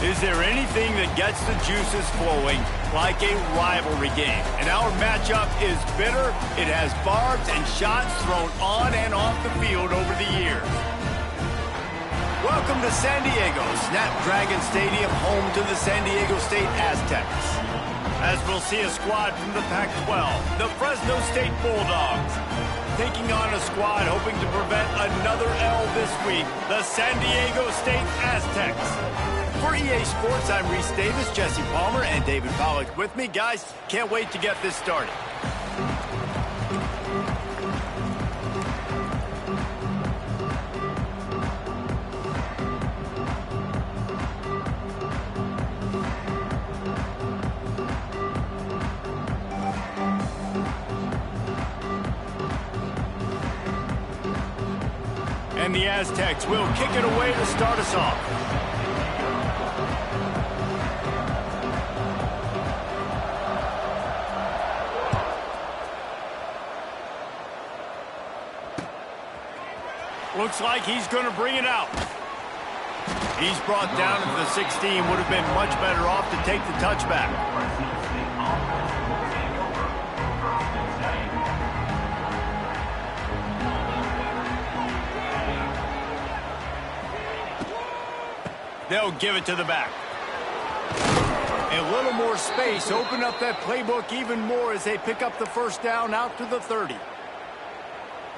Is there anything that gets the juices flowing like a rivalry game? And our matchup is bitter. It has barbs and shots thrown on and off the field over the years. Welcome to San Diego, Snapdragon Stadium, home to the San Diego State Aztecs. As we'll see a squad from the Pac-12, the Fresno State Bulldogs. Taking on a squad hoping to prevent another L this week, the San Diego State Aztecs. For EA Sports, I'm Reese Davis, Jesse Palmer, and David Pollock with me. Guys, can't wait to get this started. And the Aztecs will kick it away to start us off. Looks like he's going to bring it out. He's brought down to the 16. Would have been much better off to take the touchback. They'll give it to the back. A little more space. Open up that playbook even more as they pick up the first down out to the 30.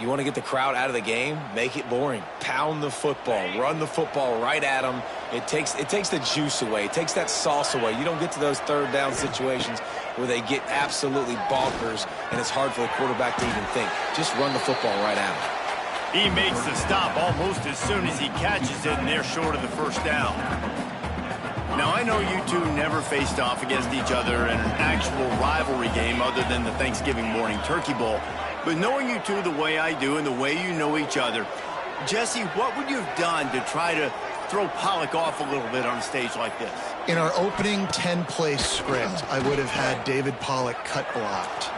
You want to get the crowd out of the game? Make it boring. Pound the football. Run the football right at them. It takes the juice away. It takes that sauce away. You don't get to those third down situations where they get absolutely bonkers, and it's hard for the quarterback to even think. Just run the football right at them. He makes the stop almost as soon as he catches it, and they're short of the first down. Now, I know you two never faced off against each other in an actual rivalry game other than the Thanksgiving morning Turkey Bowl. But knowing you two the way I do and the way you know each other, Jesse, what would you have done to try to throw Pollock off a little bit on a stage like this? In our opening 10-play script, I would have had David Pollock cut blocked,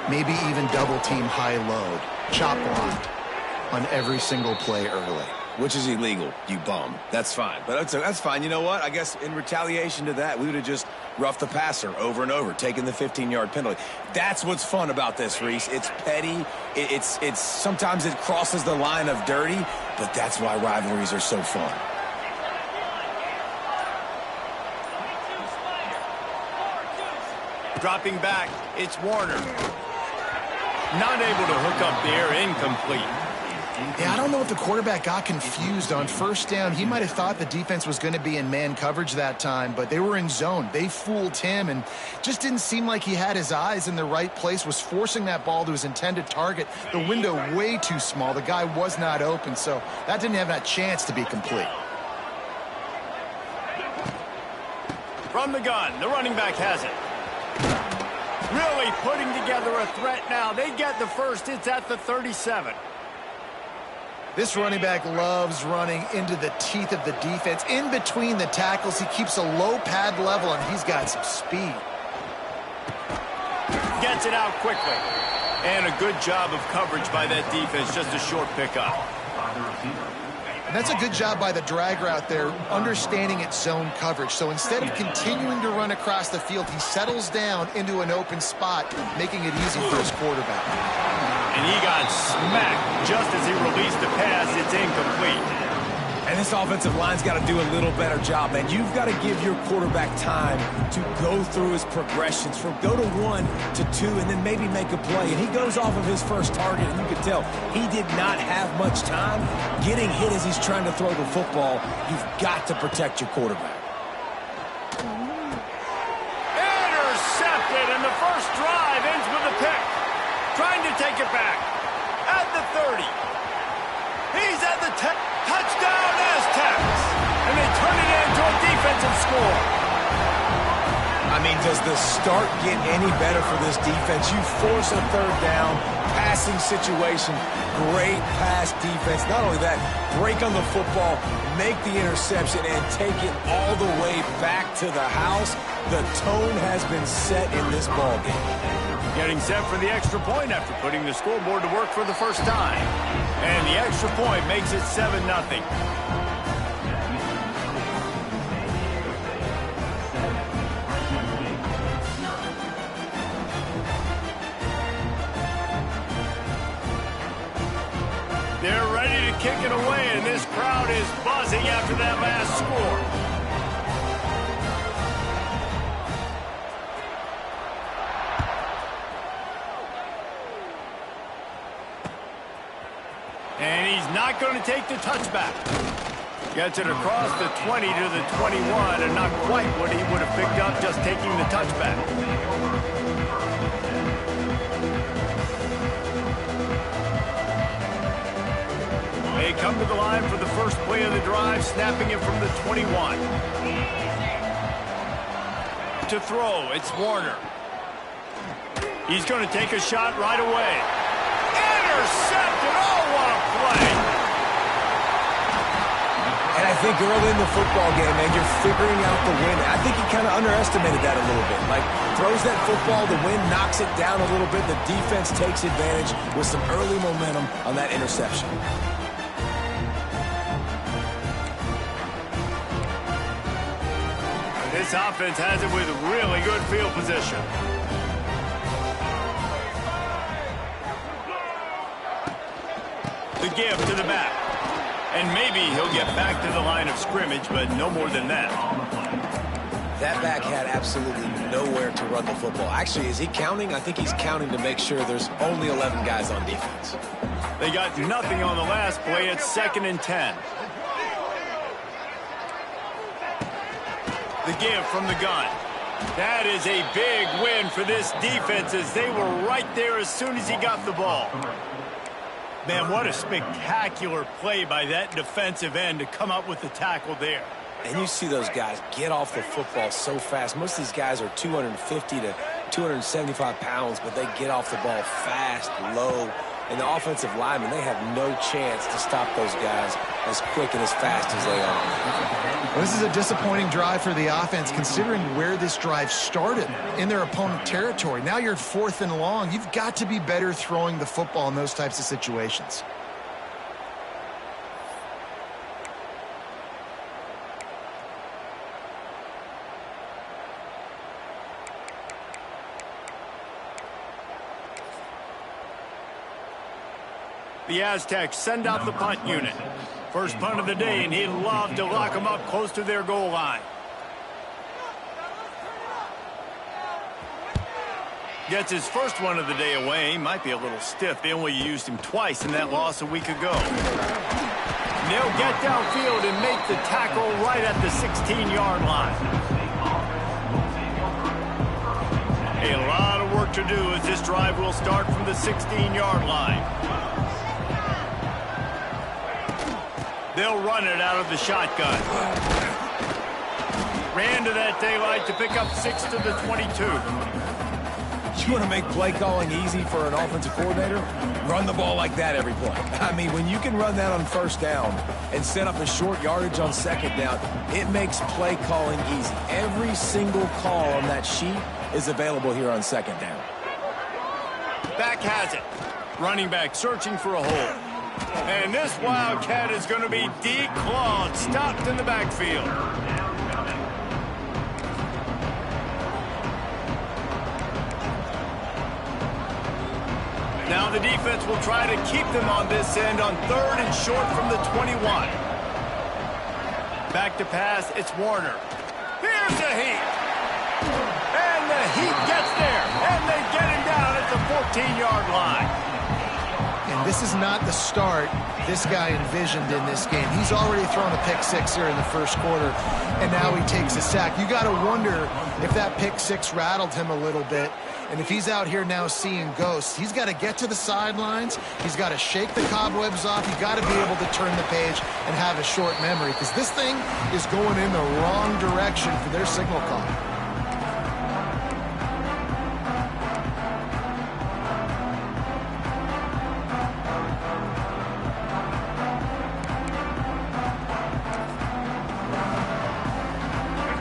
maybe even double-team high-load, chop blocked on every single play early. Which is illegal, you bum. That's fine. But that's fine. You know what? I guess in retaliation to that, we would have just roughed the passer over and over, taking the 15-yard penalty. That's what's fun about this, Reese. It's petty. It's sometimes it crosses the line of dirty, but that's why rivalries are so fun. Dropping back, it's Warner. Not able to hook up there, incomplete. Yeah, I don't know if the quarterback got confused on first down. He might have thought the defense was going to be in man coverage that time, but they were in zone. They fooled him and just didn't seem like he had his eyes in the right place, was forcing that ball to his intended target. The window way too small. The guy was not open, so that didn't have that chance to be complete. From the gun, the running back has it. Really putting together a threat now. They get the first. It's at the 37. This running back loves running into the teeth of the defense. In between the tackles, he keeps a low pad level, and he's got some speed. Gets it out quickly. And a good job of coverage by that defense. Just a short pickup. And that's a good job by the drag route there, understanding its zone coverage. So instead of continuing to run across the field, he settles down into an open spot, making it easy for his quarterback. And he got smacked just as he released the pass. It's incomplete. And this offensive line's got to do a little better job, man. You've got to give your quarterback time to go through his progressions, from go to 1 to 2, and then maybe make a play. And he goes off of his first target, and you can tell he did not have much time getting hit as he's trying to throw the football. You've got to protect your quarterback. Intercepted, and the first drive ends with a pick. Trying to take it back. At the 30. He's at the 10. Touchdown Aztecs! And they turn it into a defensive score. I mean, does the start get any better for this defense? You force a third down, passing situation, great pass defense. Not only that, break on the football, make the interception, and take it all the way back to the house. The tone has been set in this ballgame. Getting set for the extra point after putting the scoreboard to work for the first time. And the extra point makes it 7-0. They're ready to kick it away, and this crowd is buzzing after that last score. And he's not going to take the touchback. Gets it across the 20 to the 21, and not quite what he would have picked up just taking the touchback. They come to the line for the first play of the drive, snapping it from the 21. To throw, it's Warner. He's going to take a shot right away. Intercepted! Oh, what a play! And I think early in the football game, man, you're figuring out the wind. I think he kind of underestimated that a little bit. Like, throws that football, the wind knocks it down a little bit. The defense takes advantage with some early momentum on that interception. This offense has it with really good field position. The give to the back. And maybe he'll get back to the line of scrimmage, but no more than that. That back had absolutely nowhere to run the football. Actually, is he counting? I think he's counting to make sure there's only 11 guys on defense. They got nothing on the last play. It's 2nd and 10. The give from the gun. That is a big win for this defense as they were right there as soon as he got the ball. Man, what a spectacular play by that defensive end to come up with the tackle there. And you see those guys get off the football so fast. Most of these guys are 250 to 275 pounds, but they get off the ball fast, low. And the offensive linemen, they have no chance to stop those guys as quick and as fast as they are. Well, this is a disappointing drive for the offense, considering where this drive started, in their opponent territory. Now you're 4th and long. You've got to be better throwing the football in those types of situations. The Aztecs send out the punt unit. First punt of the day, and he'd love to lock them up close to their goal line. Gets his first one of the day away. He might be a little stiff. They only used him twice in that loss a week ago. They'll get downfield and make the tackle right at the 16-yard line. A lot of work to do as this drive will start from the 16-yard line. They'll run it out of the shotgun. Ran to that daylight to pick up 6 to the 22. You want to make play calling easy for an offensive coordinator? Run the ball like that every play. I mean, when you can run that on first down and set up a short yardage on second down, it makes play calling easy. Every single call on that sheet is available here on second down. Back has it. Running back searching for a hole. And this Wildcat is going to be declawed, stopped in the backfield. Now the defense will try to keep them on this end on 3rd and short from the 21. Back to pass, it's Warner. Here's the heat. And the heat gets there. And they get him down at the 14-yard line. And this is not the start this guy envisioned in this game. He's already thrown a pick six here in the first quarter, and now he takes a sack. You got to wonder if that pick six rattled him a little bit. And if he's out here now seeing ghosts, he's got to get to the sidelines. He's got to shake the cobwebs off. He's got to be able to turn the page and have a short memory, because this thing is going in the wrong direction for their signal call.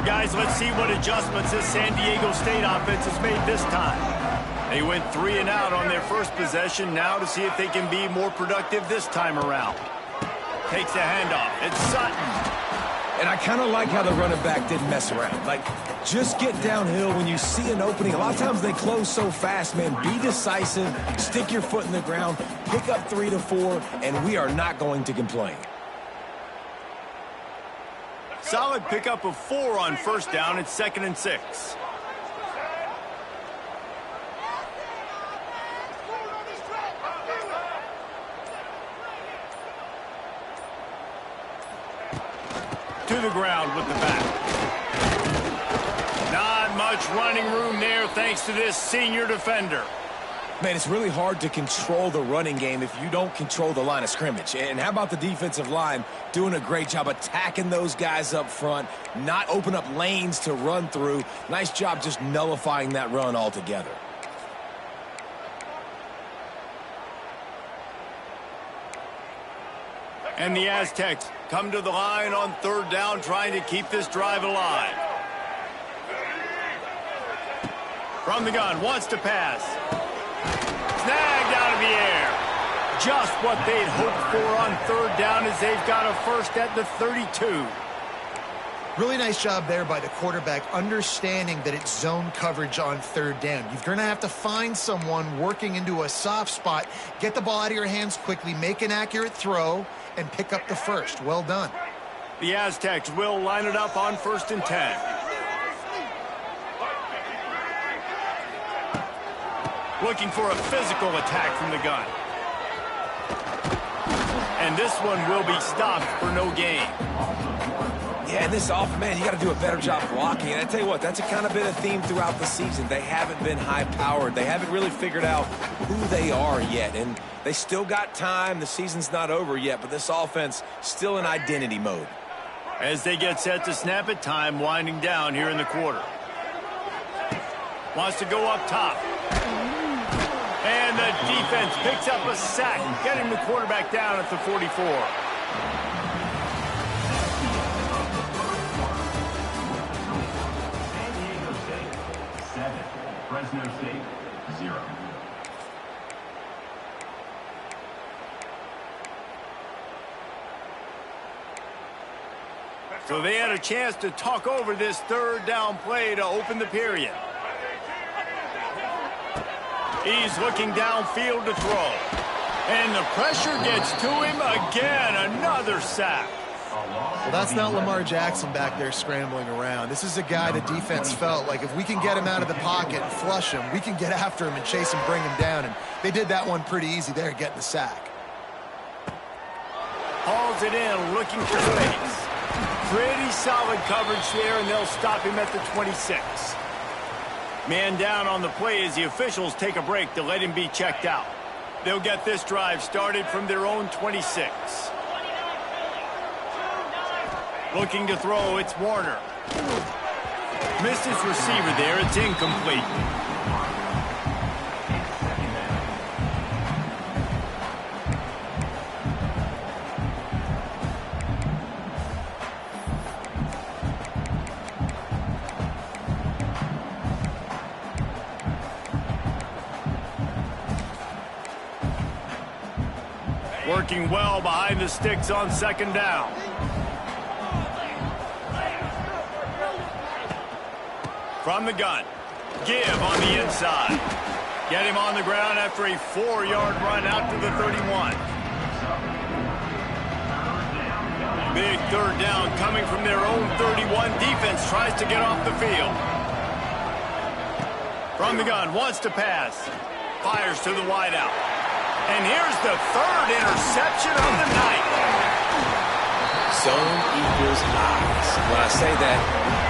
Guys, let's see what adjustments this San Diego State offense has made this time. They went 3 and out on their first possession. Now to see if they can be more productive this time around. Takes the handoff. It's Sutton. And I kind of like how the running back didn't mess around. Like, just get downhill when you see an opening. A lot of times they close so fast, man. Be decisive. Stick your foot in the ground. Pick up 3 to 4, and we are not going to complain. Solid pickup of 4 on first down. It's 2nd and 6. To the ground with the back. Not much running room there thanks to this senior defender. Man, it's really hard to control the running game if you don't control the line of scrimmage. And how about the defensive line doing a great job attacking those guys up front, not open up lanes to run through. Nice job just nullifying that run altogether. And the Aztecs come to the line on 3rd down, trying to keep this drive alive. From the gun, wants to pass. Snagged out of the air. Just what they'd hoped for on 3rd down, as they've got a first at the 32. Really nice job there by the quarterback, understanding that it's zone coverage on 3rd down. You're going to have to find someone working into a soft spot, get the ball out of your hands quickly, make an accurate throw, and pick up the first. Well done. The Aztecs will line it up on 1st and 10. Looking for a physical attack from the gun. And this one will be stopped for no gain. Yeah, and this off, man, you got to do a better job blocking. And I tell you what, that's kind of been a theme throughout the season. They haven't been high-powered. They haven't really figured out who they are yet. And they still got time. The season's not over yet, but this offense still in identity mode. As they get set to snap it, time winding down here in the quarter. Wants to go up top. And the defense picks up a sack, getting the quarterback down at the 44. San Diego State, 7. Fresno State, 0. So they had a chance to talk over this 3rd down play to open the period. He's looking downfield to throw. And the pressure gets to him again. Another sack. Well, that's not Lamar Jackson back there scrambling around. This is a guy the defense felt like if we can get him out of the pocket and flush him, we can get after him and chase him, bring him down. And they did that one pretty easy there, getting the sack. Hauls it in, looking for space. Pretty solid coverage there, and they'll stop him at the 26. Man down on the play as the officials take a break to let him be checked out. They'll get this drive started from their own 26. Looking to throw, it's Warner. Missed his receiver there, it's incomplete. Working well behind the sticks on 2nd down. From the gun. Give on the inside. Get him on the ground after a 4-yard run out to the 31. Big third down coming from their own 31. Defense tries to get off the field. From the gun, wants to pass. Fires to the wideout. And here's the third interception of the night. Zone equals eyes. When I say that,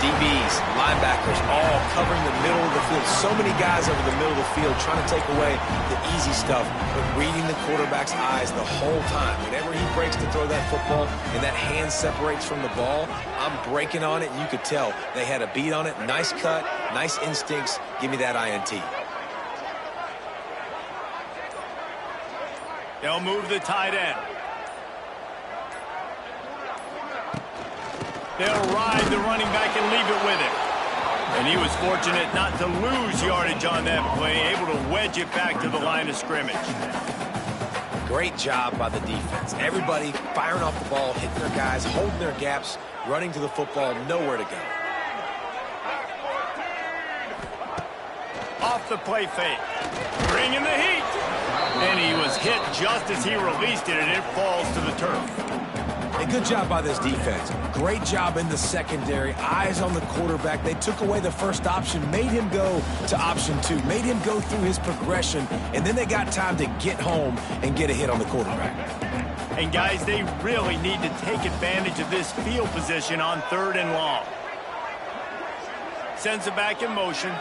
DBs, linebackers, all covering the middle of the field. So many guys over the middle of the field trying to take away the easy stuff, but reading the quarterback's eyes the whole time. Whenever he breaks to throw that football and that hand separates from the ball, I'm breaking on it, and you could tell they had a beat on it. Nice cut, nice instincts. Give me that INT. They'll move the tight end. They'll ride the running back and leave it with him. And he was fortunate not to lose yardage on that play, able to wedge it back to the line of scrimmage. Great job by the defense. Everybody firing off the ball, hitting their guys, holding their gaps, running to the football, nowhere to go. Off the play fake. Bringing the heat. And he was hit just as he released it, and it falls to the turf. A good job by this defense. Great job in the secondary. Eyes on the quarterback. They took away the first option, made him go to option 2, made him go through his progression, and then they got time to get home and get a hit on the quarterback. And guys, they really need to take advantage of this field position on 3rd and long. Sends it back in motion.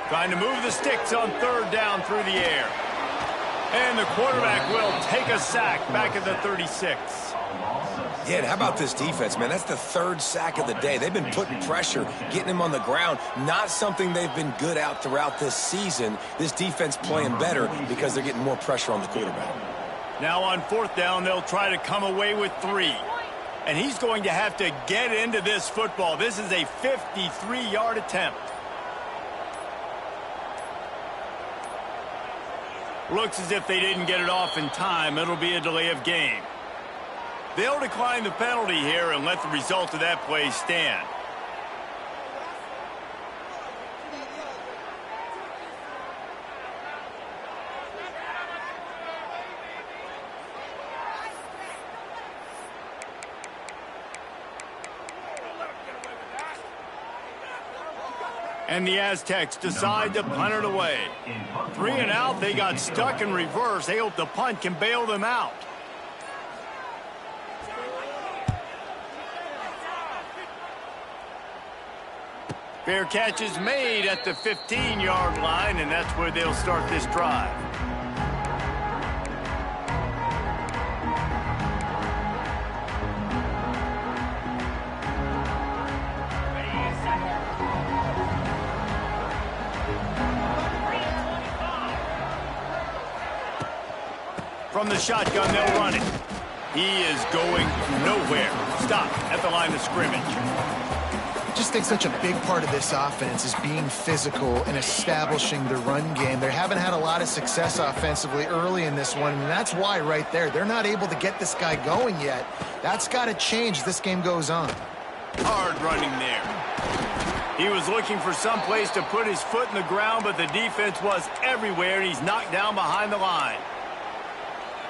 Trying to move the sticks on 3rd down through the air. And the quarterback will take a sack back at the 36. Yeah, and how about this defense, man? That's the 3rd sack of the day. They've been putting pressure, getting him on the ground. Not something they've been good at throughout this season. This defense playing better because they're getting more pressure on the quarterback. Now on 4th down, they'll try to come away with 3. And he's going to have to get into this football. This is a 53-yard attempt. Looks as if they didn't get it off in time. It'll be a delay of game. They'll decline the penalty here and let the result of that play stand. And the Aztecs decide to punt it away. 3 and out, they got stuck in reverse. They hope the punt can bail them out. Fair catch is made at the 15-yard line, and that's where they'll start this drive. From the shotgun, they'll run it. He is going nowhere. Stop at the line of scrimmage. I just think such a big part of this offense is being physical and establishing the run game. They haven't had a lot of success offensively early in this one, and that's why right there. They're not able to get this guy going yet. That's got to change as this game goes on. Hard running there. He was looking for some place to put his foot in the ground, but the defense was everywhere, and he's knocked down behind the line.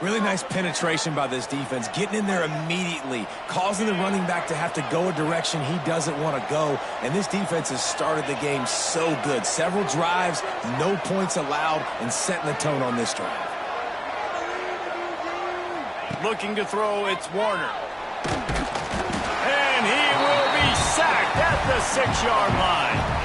Really nice penetration by this defense, getting in there immediately, causing the running back to have to go a direction he doesn't want to go. And this defense has started the game so good. Several drives, no points allowed, and setting the tone on this drive. Looking to throw, it's Warner. And he will be sacked at the 6-yard line.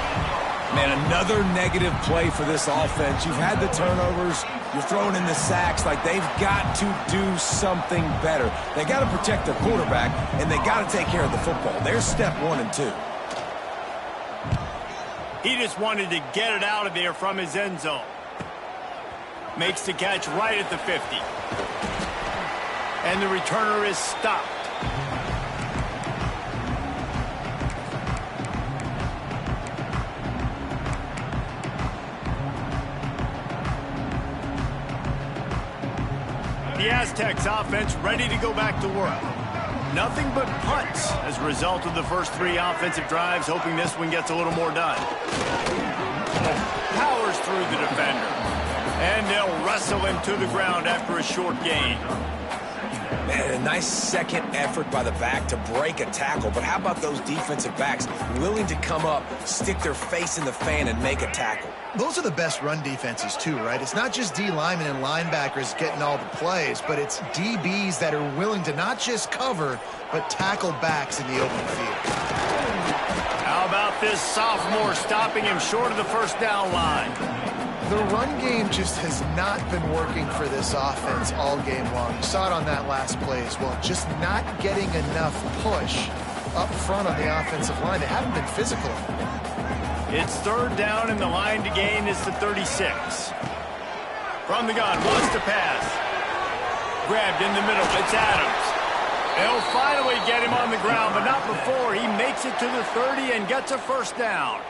Man, another negative play for this offense. You've had the turnovers. You're throwing in the sacks. Like, they've got to do something better. They got to protect their quarterback, and they got to take care of the football. There's step 1 and 2. He just wanted to get it out of there from his end zone. Makes the catch right at the 50. And the returner is stopped. The Aztecs offense ready to go back to work. Nothing but punts as a result of the first 3 offensive drives, hoping this one gets a little more done. Powers through the defender. And they'll wrestle him to the ground after a short gain. Man, a nice second effort by the back to break a tackle. But how about those defensive backs willing to come up, stick their face in the fan, and make a tackle? Those are the best run defenses too, right? It's not just D linemen and linebackers getting all the plays, but it's DBs that are willing to not just cover, but tackle backs in the open field. How about this sophomore stopping him short of the first down line? The run game just has not been working for this offense all game long. You saw it on that last play as well. Just not getting enough push up front on the offensive line. They haven't been physical. It's third down, and the line to gain is the 36. From the gun, wants to pass. Grabbed in the middle. It's Adams. They'll finally get him on the ground, but not before he makes it to the 30 and gets a first down.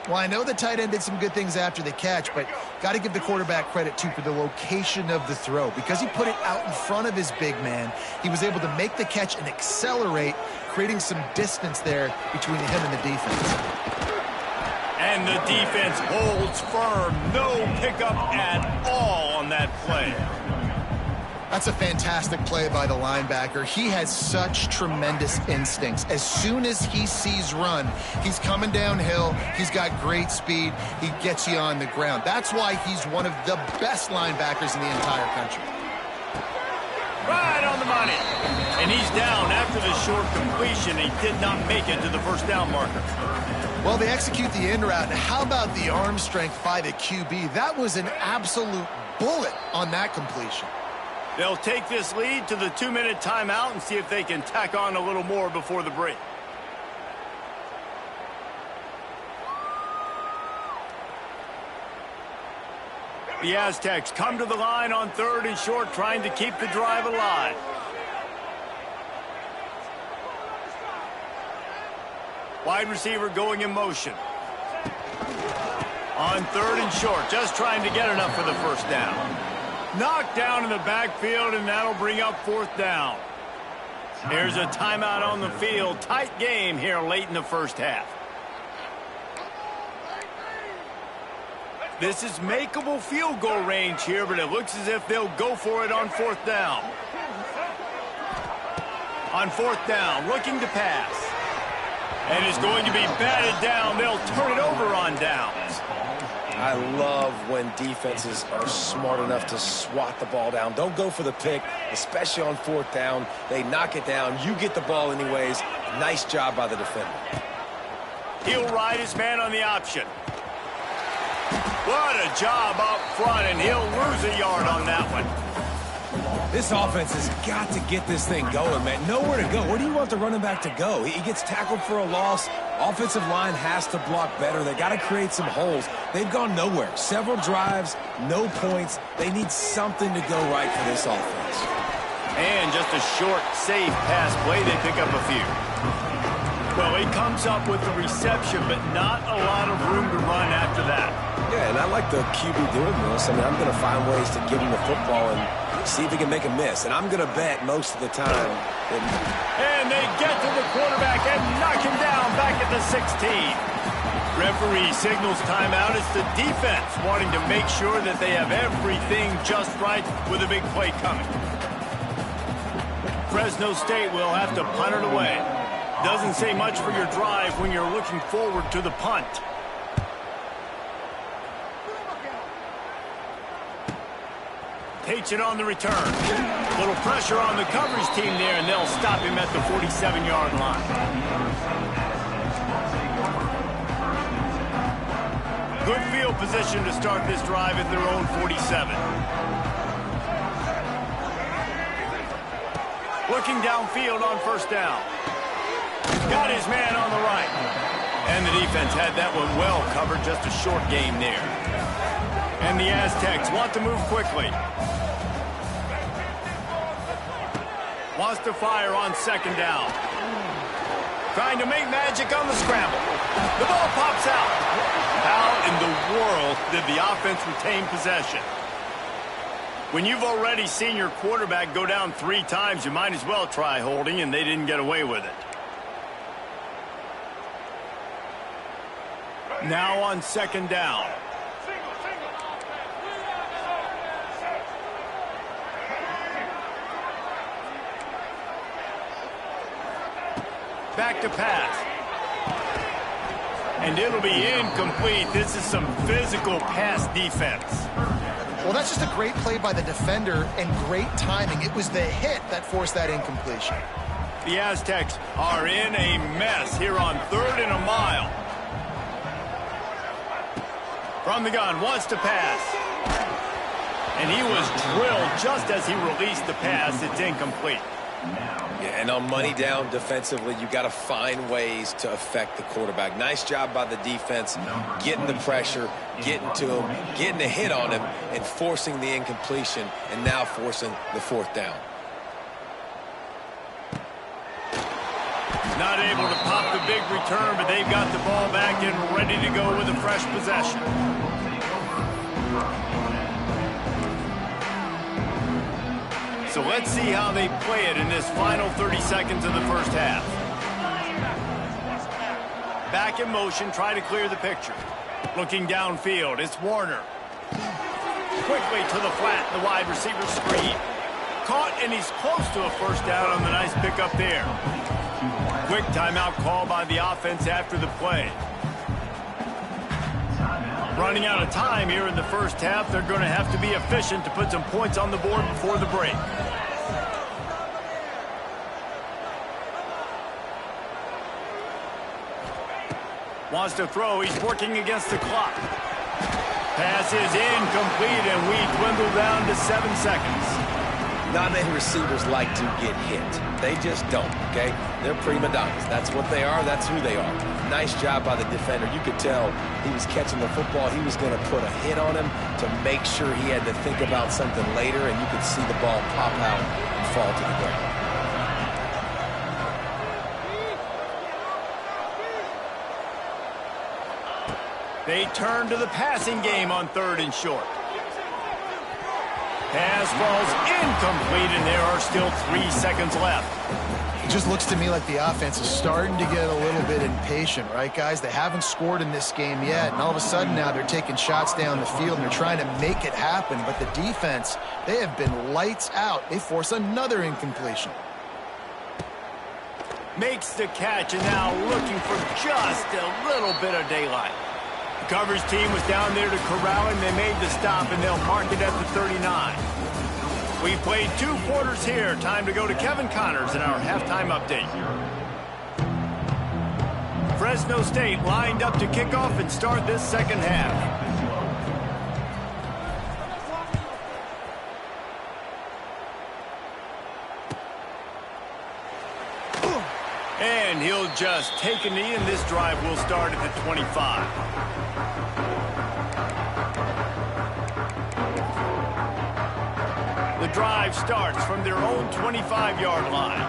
Well, I know the tight end did some good things after the catch, but got to give the quarterback credit, too, for the location of the throw. Because he put it out in front of his big man, he was able to make the catch and accelerate, creating some distance there between him and the defense. And the defense holds firm. No pickup at all on that play. That's a fantastic play by the linebacker. He has such tremendous instincts. As soon as he sees run, he's coming downhill. He's got great speed. He gets you on the ground. That's why he's one of the best linebackers in the entire country. Right on the money. And he's down after the short completion. He did not make it to the first down marker. Well, they execute the in route. How about the arm strength by the QB? That was an absolute bullet on that completion. They'll take this lead to the 2-minute timeout and see if they can tack on a little more before the break. The Aztecs come to the line on 3rd and short, trying to keep the drive alive. Wide receiver going in motion. On 3rd and short, just trying to get enough for the first down. Knocked down in the backfield, and that'll bring up 4th down. Here's a timeout on the field. Tight game here late in the first half. This is makeable field goal range here, but it looks as if they'll go for it on 4th down. On 4th down, looking to pass. And it's going to be batted down. They'll turn it over on downs. I love when defenses are smart enough to swat the ball down. Don't go for the pick, especially on 4th down. They knock it down. You get the ball anyways. Nice job by the defender. He'll ride his man on the option. What a job up front, and he'll lose a yard on that one. This offense has got to get this thing going, man. Nowhere to go. Where do you want the running back to go? He gets tackled for a loss. Offensive line has to block better. They got to create some holes. They've gone nowhere. Several drives, no points. They need something to go right for this offense. And just a short, safe pass play. They pick up a few. Well, he comes up with the reception, but not a lot of room to run after that. Yeah, and I like the QB doing this. I mean, I'm going to find ways to give him the football and see if he can make a miss. And I'm going to bet most of the time. And they get to the quarterback and knock him down back at the 16. Referee signals timeout. It's the defense wanting to make sure that they have everything just right with a big play coming. Fresno State will have to punt it away. Doesn't say much for your drive when you're looking forward to the punt. Takes it on the return. Little pressure on the coverage team there, and they'll stop him at the 47-yard line. Good field position to start this drive at their own 47. Looking downfield on 1st down. Got his man on the right. And the defense had that one well covered, just a short game there. And the Aztecs want to move quickly. Wants to fire on 2nd down. Trying to make magic on the scramble. The ball pops out. How in the world did the offense retain possession? When you've already seen your quarterback go down 3 times, you might as well try holding, and they didn't get away with it. Now on 2nd down. back to pass. And it'll be incomplete. This is some physical pass defense. Well, that's just a great play by the defender and great timing. It was the hit that forced that incompletion. The Aztecs are in a mess here on 3rd and a mile. From the gun, wants to pass. And he was drilled just as he released the pass. It's incomplete. Yeah, and on money down defensively, you got to find ways to affect the quarterback. Nice job by the defense, getting the pressure, getting to him, getting a hit on him, and forcing the incompletion, and now forcing the 4th down. Not able to pop the big return, but they've got the ball back and ready to go with a fresh possession. So let's see how they play it in this final 30 seconds of the first half. Back in motion, try to clear the picture. Looking downfield, it's Warner. Quickly to the flat, the wide receiver screen. Caught, and he's close to a first down on the nice pickup there. Quick timeout call by the offense after the play. Running out of time here in the first half. They're going to have to be efficient to put some points on the board before the break. Wants to throw. He's working against the clock. Pass is incomplete, and we dwindle down to 7 seconds. Not many receivers like to get hit. They just don't, okay? They're prima donnas. That's what they are. That's who they are. Nice job by the defender. You could tell he was catching the football. He was going to put a hit on him to make sure he had to think about something later, and you could see the ball pop out and fall to the ground. They turn to the passing game on 3rd and short. Pass falls incomplete, and there are still 3 seconds left. It just looks to me like the offense is starting to get a little bit impatient, right, guys? They haven't scored in this game yet, and all of a sudden now they're taking shots down the field, and they're trying to make it happen. But the defense, they have been lights out. They force another incompletion. Makes the catch, and now looking for just a little bit of daylight. The coverage team was down there to corral him. They made the stop, and they'll mark it at the 39. We played 2 quarters here. Time to go to Kevin Connors in our halftime update. Fresno State lined up to kick off and start this second half. And he'll just take a knee, and this drive will start at the 25. The drive starts from their own 25-yard line.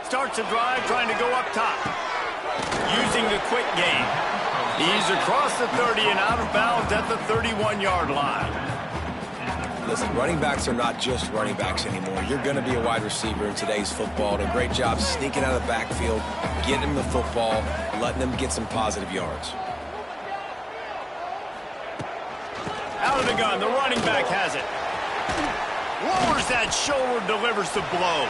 Starts a drive trying to go up top. Using the quick game. He's across the 30 and out of bounds at the 31-yard line. Listen, running backs are not just running backs anymore. You're going to be a wide receiver in today's football. And a great job sneaking out of the backfield, getting him the football, letting them get some positive yards. Out of the gun, the running back has it. Lowers that shoulder, delivers the blow.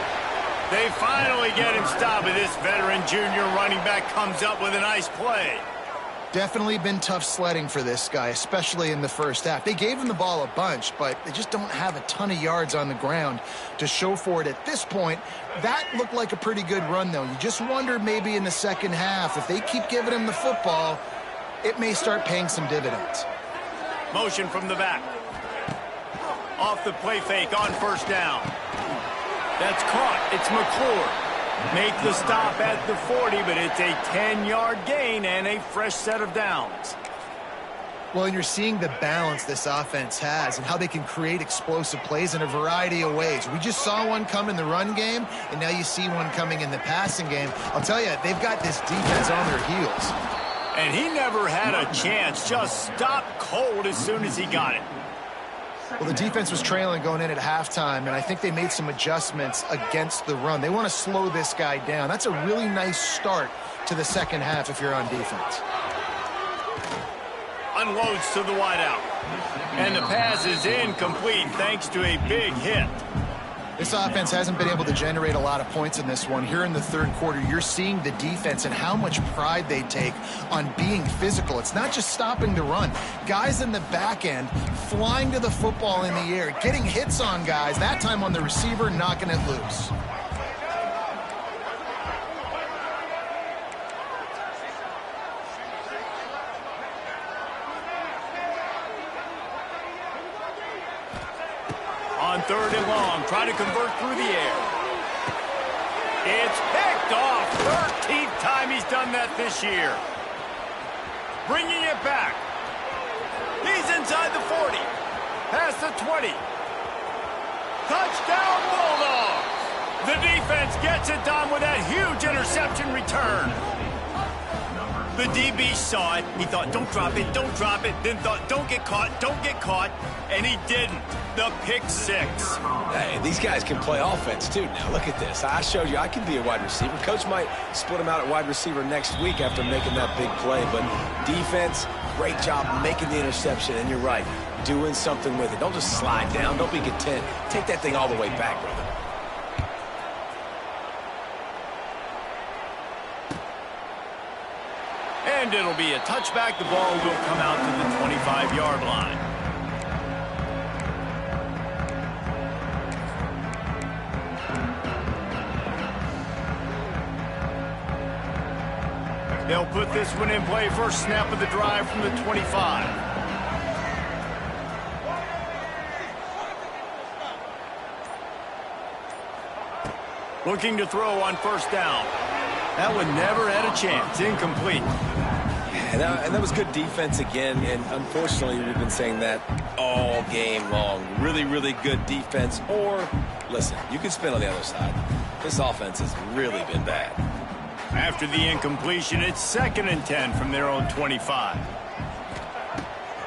They finally get him stopped, and this veteran junior running back comes up with a nice play. Definitely been tough sledding for this guy, especially in the first half. They gave him the ball a bunch, but they just don't have a ton of yards on the ground to show for it at this point. That looked like a pretty good run, though. You just wonder maybe in the second half, if they keep giving him the football, it may start paying some dividends. Motion from the back. Off the play fake on first down. That's caught. It's McClure. Make the stop at the 40, but it's a 10-yard gain and a fresh set of downs. Well, and you're seeing the balance this offense has and how they can create explosive plays in a variety of ways. We just saw one come in the run game, and now you see one coming in the passing game. I'll tell you, they've got this defense on their heels. And he never had a chance, just stopped cold as soon as he got it. Well, the defense was trailing going in at halftime, and I think they made some adjustments against the run. They want to slow this guy down. That's a really nice start to the second half if you're on defense. unloads to the wideout. And the pass is incomplete thanks to a big hit. This offense hasn't been able to generate a lot of points in this one. Here in the third quarter, you're seeing the defense and how much pride they take on being physical. It's not just stopping the run. Guys in the back end flying to the football in the air, getting hits on guys, that time on the receiver, knocking it loose. On third and long, try to convert through the air. It's picked off. 13th time he's done that this year. Bringing it back. He's inside the 40. Past the 20. Touchdown Bulldogs. The defense gets it done with that huge interception return. The DB saw it. He thought, don't drop it, don't drop it. Then thought, don't get caught, don't get caught. And he didn't. The pick six. Hey, these guys can play offense, too. Now, look at this. I showed you I can be a wide receiver. Coach might split him out at wide receiver next week after making that big play. But defense, great job making the interception. And you're right, doing something with it. Don't just slide down. Don't be content. Take that thing all the way back, brother. And it'll be a touchback. The ball will come out to the 25-yard line. They'll put this one in play. First snap of the drive from the 25. Looking to throw on first down. That one never had a chance. Incomplete. And that was good defense again, and unfortunately we've been saying that all game long. Really, really good defense. Or, listen, you can spin on the other side. This offense has really been bad. After the incompletion, it's 2nd and 10 from their own 25.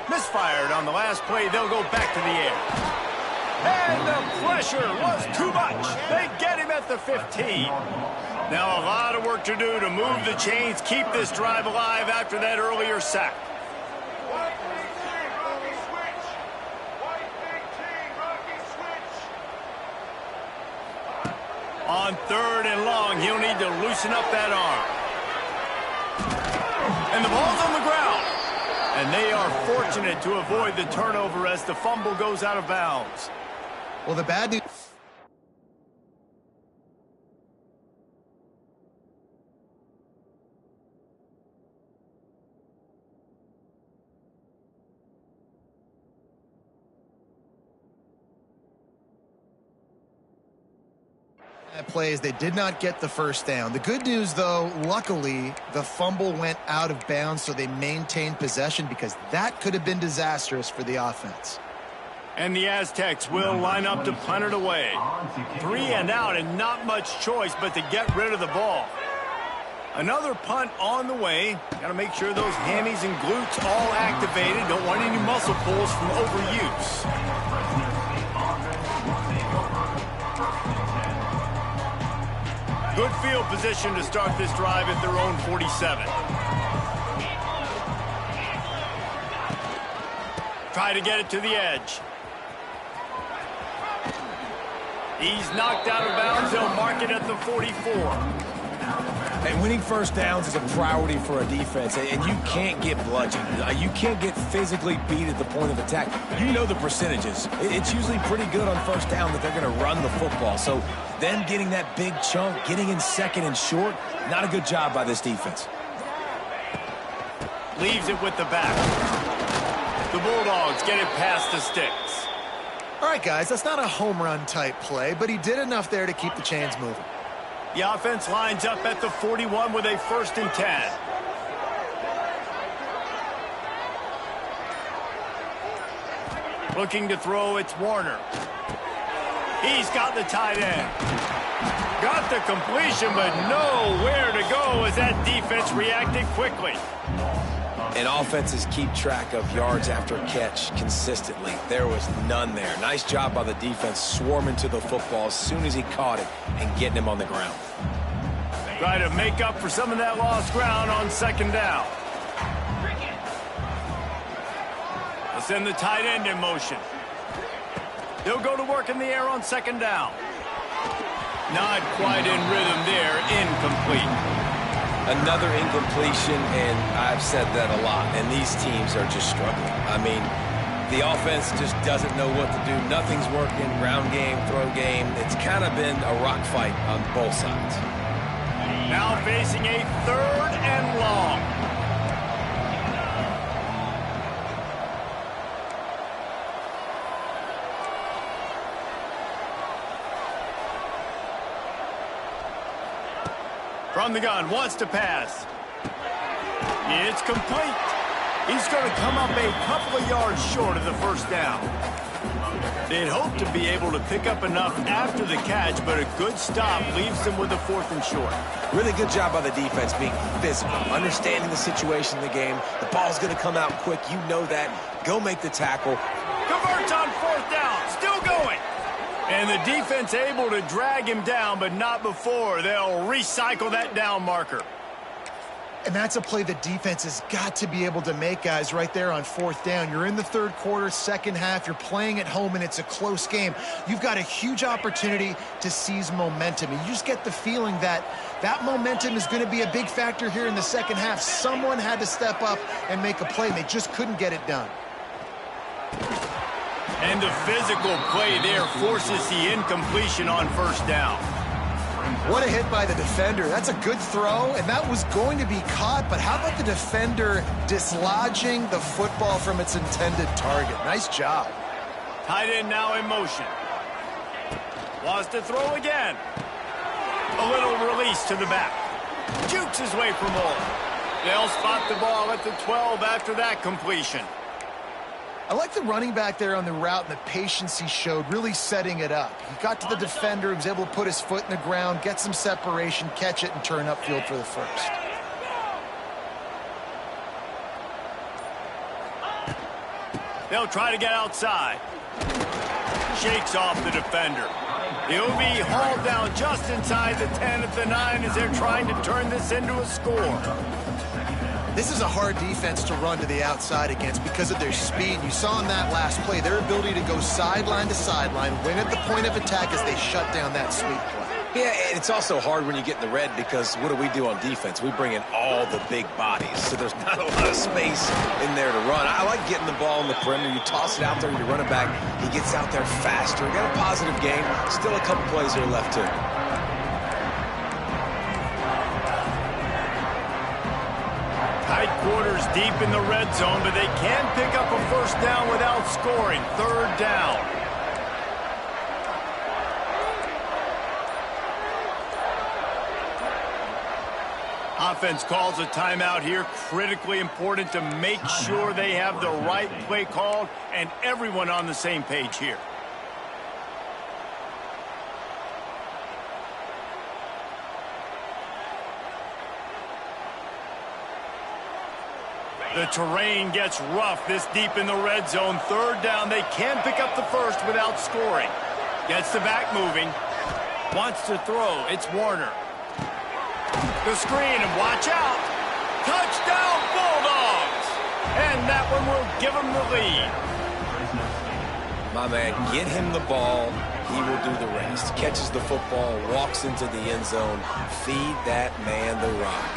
Misfired on the last play. They'll go back to the air. And the pressure was too much. They get him at the 15. Now a lot of work to do to move the chains, keep this drive alive after that earlier sack. On third and long, he'll need to loosen up that arm. And the ball's on the ground. And they are fortunate to avoid the turnover as the fumble goes out of bounds. Well, the bad news... plays, they did not get the first down. The good news, though, luckily, the fumble went out of bounds, so they maintained possession because that could have been disastrous for the offense. And the Aztecs will line up to punt it away. 3 and out and not much choice but to get rid of the ball. Another punt on the way. Got to make sure those hammies and glutes all activated. Don't want any muscle pulls from overuse. Good field position to start this drive at their own 47. Try to get it to the edge. He's knocked out of bounds. They'll mark it at the 44. And winning first downs is a priority for a defense, and you can't get bludgeoned. You can't get physically beat at the point of attack. You know the percentages. It's usually pretty good on first down that they're going to run the football. So them getting that big chunk, getting in second and short, not a good job by this defense. Leaves it with the back. The Bulldogs get it past the sticks. All right, guys, that's not a home run type play, but he did enough there to keep the chains moving. The offense lines up at the 41 with a 1st and 10. Looking to throw, it's Warner. He's got the tight end. Got the completion, but nowhere to go as that defense reacted quickly. And offenses keep track of yards after catch consistently. There was none there. Nice job by the defense swarming to the football as soon as he caught it and getting him on the ground. Try to make up for some of that lost ground on 2nd down. send the tight end in motion. They'll go to work in the air on second down. Not quite in rhythm there. Incomplete. Another incompletion, and I've said that a lot, and these teams are just struggling. I mean, the offense just doesn't know what to do. Nothing's working. Ground game, throw game. It's kind of been a rock fight on both sides. Now facing a 3rd and long. From the gun, wants to pass. It's complete. He's going to come up a couple of yards short of the first down. They'd hope to be able to pick up enough after the catch, but a good stop leaves them with a 4th and short. Really good job by the defense being physical, understanding the situation in the game. The ball's going to come out quick. You know that. Go make the tackle. Converts on 4th down. Still going. And the defense able to drag him down, but not before. They'll recycle that down marker. And that's a play the defense has got to be able to make, guys, right there on 4th down. You're in the 3rd quarter, second half. You're playing at home, and it's a close game. You've got a huge opportunity to seize momentum. And you just get the feeling that that momentum is going to be a big factor here in the second half. Someone had to step up and make a play, and they just couldn't get it done. And the physical play there forces the incompletion on 1st down. What a hit by the defender. That's a good throw, and that was going to be caught, but how about the defender dislodging the football from its intended target? Nice job. Tight end now in motion. Wants to throw again. A little release to the back. Jukes his way for more. They'll spot the ball at the 12 after that completion. I like the running back there on the route and the patience he showed, really setting it up. He got to the defender, he was able to put his foot in the ground, get some separation, catch it, and turn upfield for the first. They'll try to get outside. Shakes off the defender. He'll be hauled down just inside the 10 at the 9 as they're trying to turn this into a score. This is a hard defense to run to the outside against because of their speed. You saw in that last play their ability to go sideline to sideline, win at the point of attack as they shut down that sweep play. Yeah, it's also hard when you get in the red because what do we do on defense? We bring in all the big bodies, so there's not a lot of space in there to run. I like getting the ball in the perimeter. You toss it out there, you run it back. He gets out there faster. Got a positive game. Still a couple plays here left, too. Tight quarters deep in the red zone, but they can pick up a 1st down without scoring. 3rd down. Offense calls a timeout here. Critically important to make sure they have the right play called and everyone on the same page here. The terrain gets rough this deep in the red zone. 3rd down. They can pick up the first without scoring. Gets the back moving. Wants to throw. It's Warner. The screen, and watch out. Touchdown, Bulldogs. And that one will give them the lead. My man, get him the ball. He will do the rest. Catches the football, walks into the end zone. Feed that man the rock.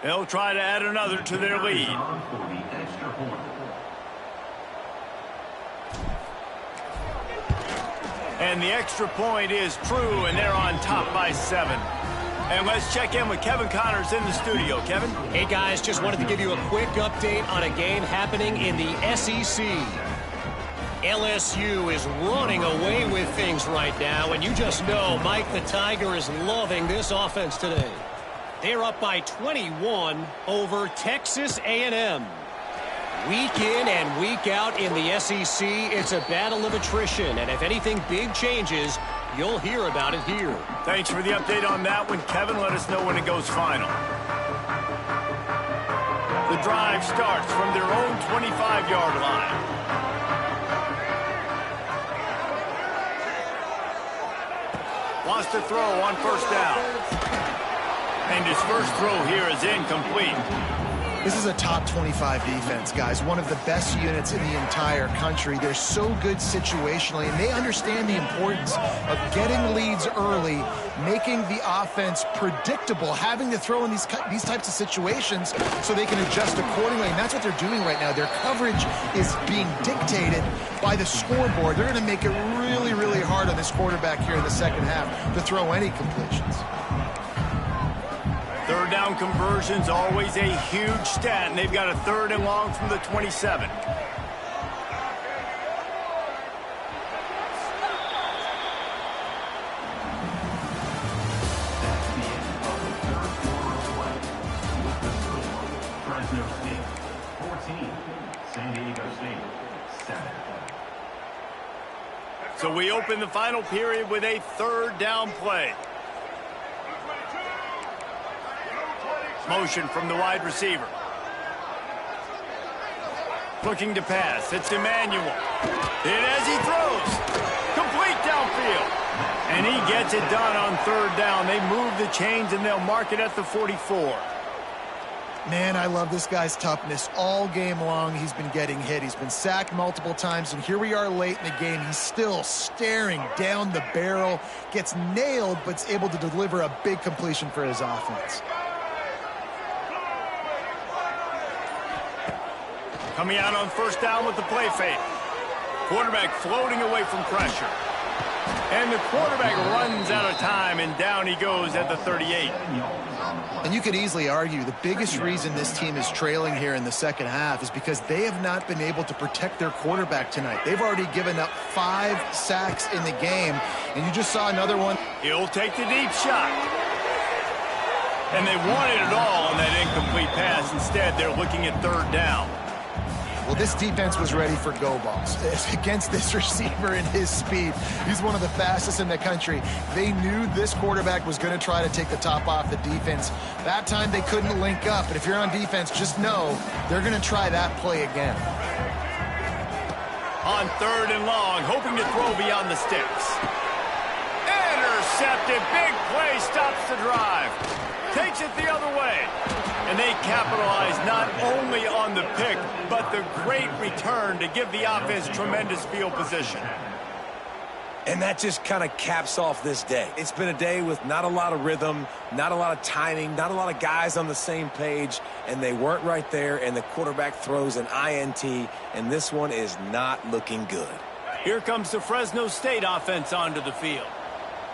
They'll try to add another to their lead. And the extra point is true, and they're on top by 7. And let's check in with Kevin Connors in the studio. Kevin? Hey, guys, just wanted to give you a quick update on a game happening in the SEC. LSU is running away with things right now, and you just know Mike the Tiger is loving this offense today. They're up by 21 over Texas A&M. Week in and week out in the SEC, it's a battle of attrition. And if anything big changes, You'll hear about it here. Thanks for the update on that one, Kevin. Let us know when it goes final. The drive starts from their own 25-yard line. Wants to throw on first down. And his first throw here is incomplete. This is a top 25 defense, guys. One of the best units in the entire country. They're so good situationally, and they understand the importance of getting leads early, making the offense predictable, having to throw in these types of situations so they can adjust accordingly. And that's what they're doing right now. Their coverage is being dictated by the scoreboard. They're going to make it really, really hard on this quarterback here in the second half to throw any completions. Third down conversion's always a huge stat, and they've got a 3rd and long from the 27. Fresno State 14, San Diego State 7. So we open the final period with a 3rd down play. Motion from the wide receiver. Looking to pass. It's Emmanuel. Hit as he throws. Complete downfield. And he gets it done on 3rd down. They move the chains, and they'll mark it at the 44. Man, I love this guy's toughness. All game long, he's been getting hit. He's been sacked multiple times, and here we are late in the game. He's still staring down the barrel. Gets nailed, but is able to deliver a big completion for his offense. Coming out on first down with the play fake. Quarterback floating away from pressure. And the quarterback runs out of time, and down he goes at the 38. And you could easily argue the biggest reason this team is trailing here in the second half is because they have not been able to protect their quarterback tonight. They've already given up 5 sacks in the game, and you just saw another one. He'll take the deep shot. And they wanted it all on that incomplete pass. Instead, they're looking at 3rd down. Well, this defense was ready for go balls against this receiver and his speed. He's one of the fastest in the country. They knew this quarterback was going to try to take the top off the defense. That time they couldn't link up, but if you're on defense, just know they're going to try that play again. On 3rd and long, hoping to throw beyond the sticks. Intercepted. Big play stops the drive. Takes it the other way. And they capitalize not only on the pick, but the great return to give the offense tremendous field position. And that just kind of caps off this day. It's been a day with not a lot of rhythm, not a lot of timing, not a lot of guys on the same page, and they weren't right there, and the quarterback throws an INT, and this one is not looking good. Here comes the Fresno State offense onto the field.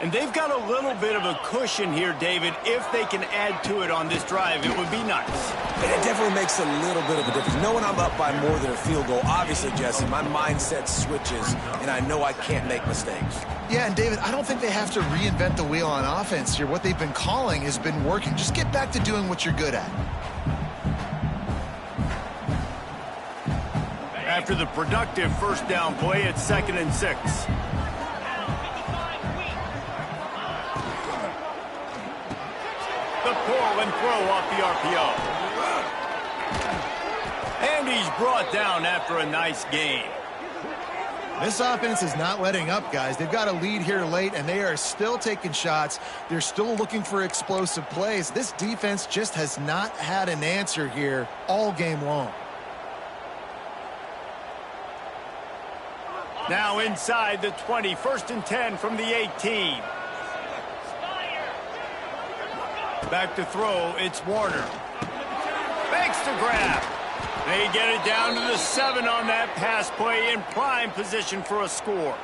And they've got a little bit of a cushion here, David. If they can add to it on this drive, it would be nice. And it definitely makes a little bit of a difference. Knowing I'm up by more than a field goal, obviously, Jesse, my mindset switches, and I know I can't make mistakes. Yeah, and David, I don't think they have to reinvent the wheel on offense here. What they've been calling has been working. Just get back to doing what you're good at. After the productive first down play, it's 2nd and 6. The pull and throw off the RPO. And he's brought down after a nice gain. This offense is not letting up, guys. They've got a lead here late, and they are still taking shots. They're still looking for explosive plays. This defense just has not had an answer here all game long. Now inside the 20, 1st and 10 from the 18. Back to throw, it's Warner. Makes the grab. They get it down to the 7 on that pass play, in prime position for a score.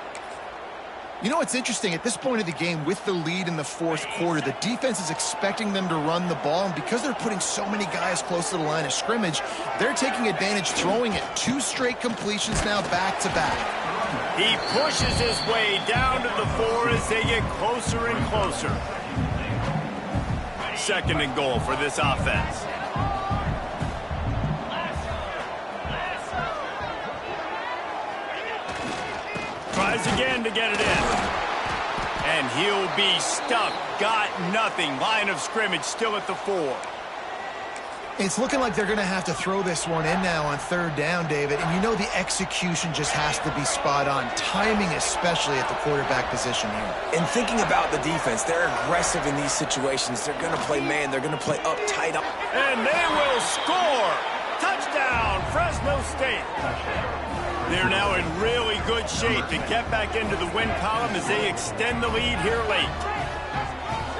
You know what's interesting? At this point of the game, with the lead in the 4th quarter, the defense is expecting them to run the ball, and because they're putting so many guys close to the line of scrimmage, they're taking advantage, throwing it. 2 straight completions now back-to-back. He pushes his way down to the 4 as they get closer and closer. 2nd and goal for this offense. Tries again to get it in. And he'll be stuck. Got nothing. Line of scrimmage still at the 4. It's looking like they're going to have to throw this one in now on third down, David. And you know the execution just has to be spot on. Timing especially at the quarterback position here. And thinking about the defense, they're aggressive in these situations. They're going to play man. They're going to play up tight. And they will score. Touchdown, Fresno State. They're now in really good shape to get back into the win column as they extend the lead here late.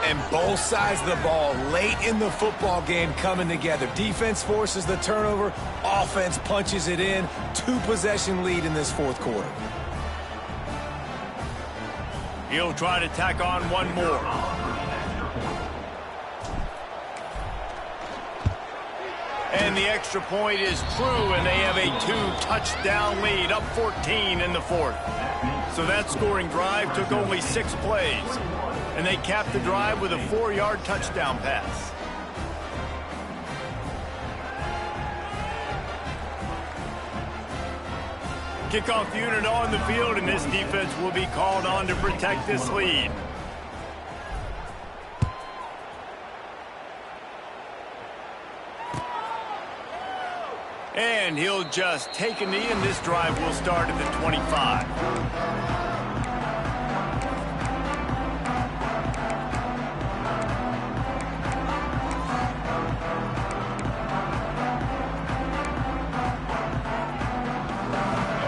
And both sides of the ball late in the football game coming together. Defense forces the turnover. Offense punches it in. 2-possession lead in this fourth quarter. He'll try to tack on one more. And the extra point is true, and they have a 2-touchdown lead, up 14 in the fourth. So that scoring drive took only 6 plays. And they capped the drive with a 4-yard touchdown pass. Kickoff unit on the field, and this defense will be called on to protect this lead. And he'll just take a knee, and this drive will start at the 25.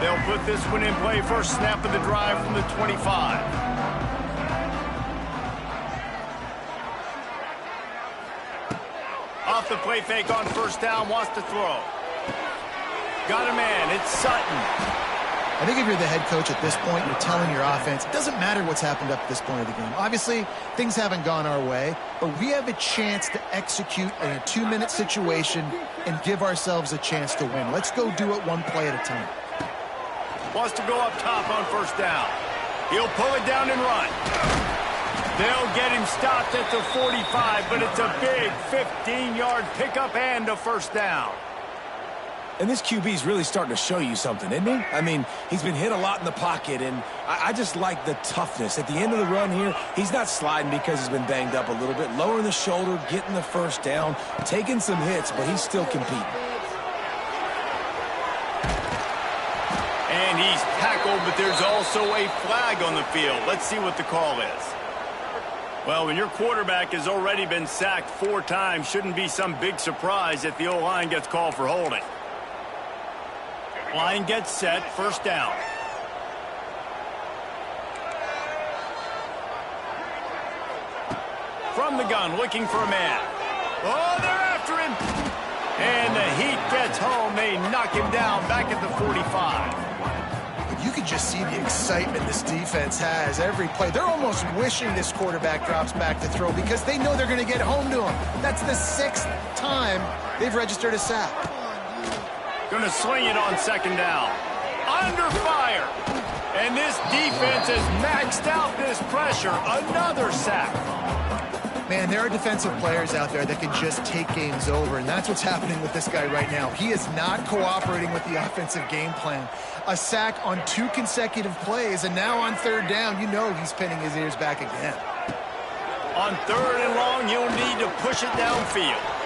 They'll put this one in play. First snap of the drive from the 25. Off the play fake on first down, wants to throw. Got a man, it's Sutton. I think if you're the head coach at this point, you're telling your offense, it doesn't matter what's happened up to this point of the game. Obviously, things haven't gone our way, but we have a chance to execute in a 2-minute situation and give ourselves a chance to win. Let's go do it one play at a time. Wants to go up top on first down. He'll pull it down and run. They'll get him stopped at the 45, but it's a big 15-yard pickup and a first down. And this QB's really starting to show you something, isn't he? I mean, he's been hit a lot in the pocket, and I just like the toughness. At the end of the run here, he's not sliding because he's been banged up a little bit. Lowering the shoulder, getting the first down, taking some hits, but he's still competing. And he's tackled, but there's also a flag on the field. Let's see what the call is. Well, when your quarterback has already been sacked 4 times, shouldn't be some big surprise if the O-line gets called for holding. Line gets set, first down. From the gun, looking for a man. Oh, they're after him. And the heat gets home. They knock him down back at the 45. You can just see the excitement this defense has every play. They're almost wishing this quarterback drops back to throw because they know they're going to get home to him. That's the 6th time they've registered a sack. Going to sling it on second down. Under fire. And this defense has maxed out this pressure. Another sack. Man, there are defensive players out there that can just take games over, and that's what's happening with this guy right now. He is not cooperating with the offensive game plan. A sack on 2 consecutive plays, and now on third down, you know he's pinning his ears back again. On third and long, you'll need to push it downfield.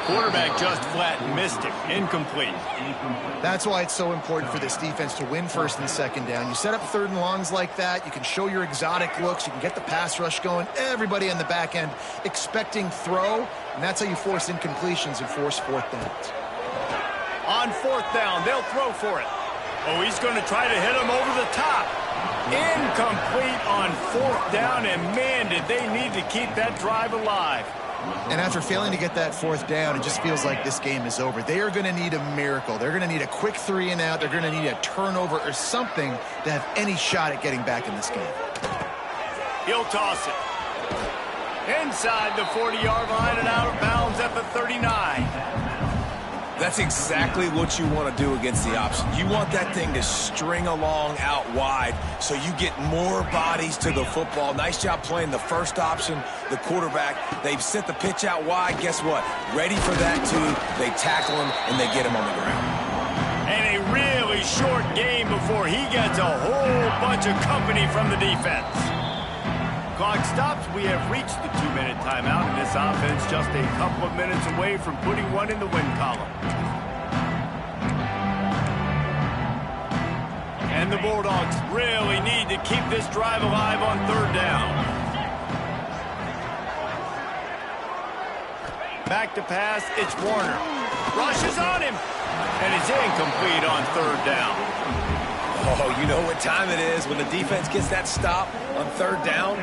Quarterback just flat missed him. Incomplete. That's why it's so important for this defense to win first and second down. You set up third and longs like that. You can show your exotic looks. You can get the pass rush going. Everybody on the back end expecting throw, and that's how you force incompletions and force fourth downs. On fourth down, they'll throw for it. Oh, he's going to try to hit him over the top. Incomplete on fourth down, and man, did they need to keep that drive alive. And after failing to get that fourth down, it just feels like this game is over. They are going to need a miracle. They're going to need a quick 3 and out. They're going to need a turnover or something to have any shot at getting back in this game. He'll toss it. Inside the 40-yard line and out of bounds at the 39. That's exactly what you want to do against the option. You want that thing to string along out wide so you get more bodies to the football. Nice job playing the first option, the quarterback. They've sent the pitch out wide. Guess what? Ready for that, too. They tackle him, and they get him on the ground. And a really short game before he gets a whole bunch of company from the defense. Clock stops. We have reached the 2-minute timeout, and this offense just a couple of minutes away from putting one in the win column. And the Bulldogs really need to keep this drive alive on 3rd down. Back to pass, it's Warner. Rushes on him, and it's incomplete on 3rd down. Oh, you know what time it is when the defense gets that stop on 3rd down.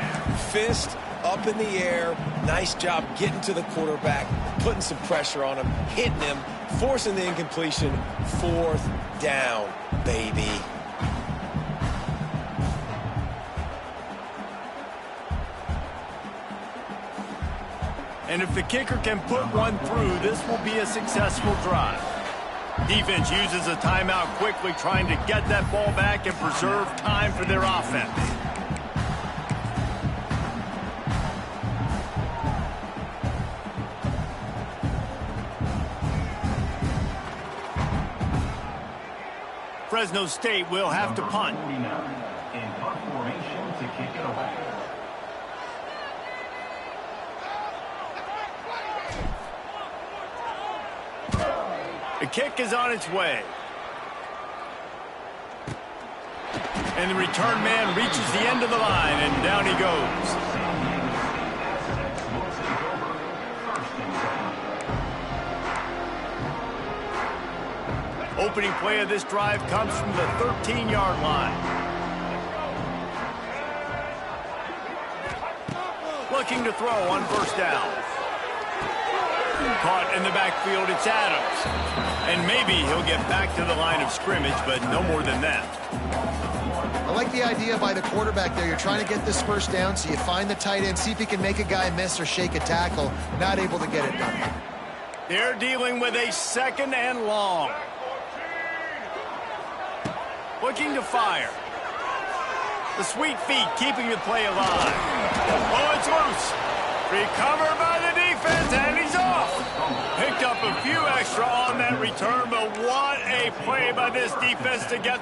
Fist up in the air. Nice job getting to the quarterback, putting some pressure on him, hitting him, forcing the incompletion. 4th down, baby. And if the kicker can put one through, this will be a successful drive. Defense uses a timeout quickly, trying to get that ball back and preserve time for their offense. Fresno State will have to punt. In punt formation to kick it away. The kick is on its way. And the return man reaches the end of the line, and down he goes. Opening play of this drive comes from the 13-yard line. Looking to throw on 1st down. Caught in the backfield, it's Adams. And maybe he'll get back to the line of scrimmage, but no more than that. I like the idea by the quarterback there. You're trying to get this 1st down, so you find the tight end, see if he can make a guy miss or shake a tackle. Not able to get it done. They're dealing with a 2nd and long. Looking to fire. The sweet feet keeping the play alive. Oh, it's loose. Recovered by the defense, and he's off. Picked up a few extra on that return, but what a play by this defense to get...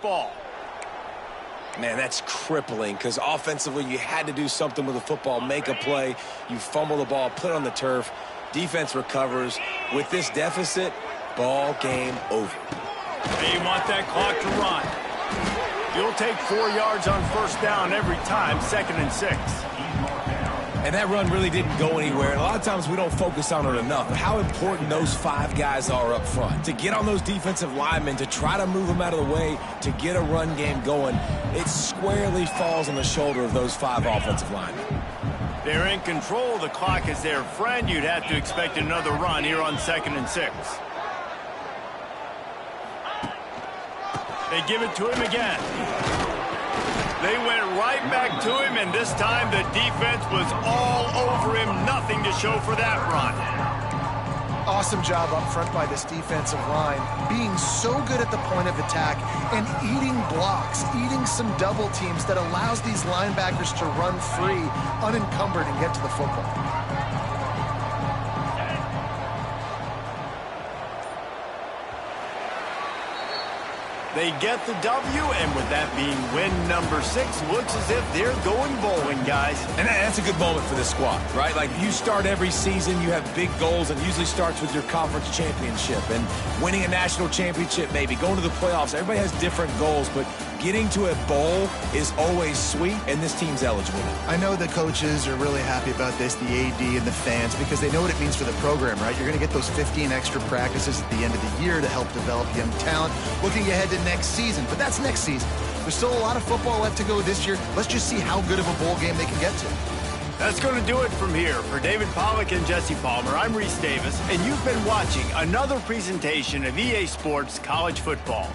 ball. Man, that's crippling because offensively you had to do something with the football, make a play. You fumble the ball, put it on the turf. Defense recovers. With this deficit, ball game over. They want that clock to run. You'll take 4 yards on 1st down every time, 2nd and 6. And that run really didn't go anywhere. And a lot of times we don't focus on it enough. But how important those 5 guys are up front. To get on those defensive linemen, to try to move them out of the way, to get a run game going, it squarely falls on the shoulder of those 5 offensive linemen. They're in control. The clock is their friend. You'd have to expect another run here on 2nd and 6. They give it to him again. They went right back to him, and this time the defense was all over him. Nothing to show for that run. Awesome job up front by this defensive line, being so good at the point of attack and eating blocks, eating some double teams that allows these linebackers to run free, unencumbered, and get to the football. They get the W, and with that being win number 6, looks as if they're going bowling, guys. And that's a good moment for this squad, right? Like, you start every season, you have big goals, and usually starts with your conference championship and winning a national championship, maybe going to the playoffs. Everybody has different goals, but getting to a bowl is always sweet, and this team's eligible. I know the coaches are really happy about this, the AD and the fans, because they know what it means for the program, right? You're going to get those 15 extra practices at the end of the year to help develop young talent. Looking ahead to next season, but that's next season. There's still a lot of football left to go this year. Let's just see how good of a bowl game they can get to. That's going to do it from here. For David Pollack and Jesse Palmer, I'm Reese Davis, and you've been watching another presentation of EA Sports College Football.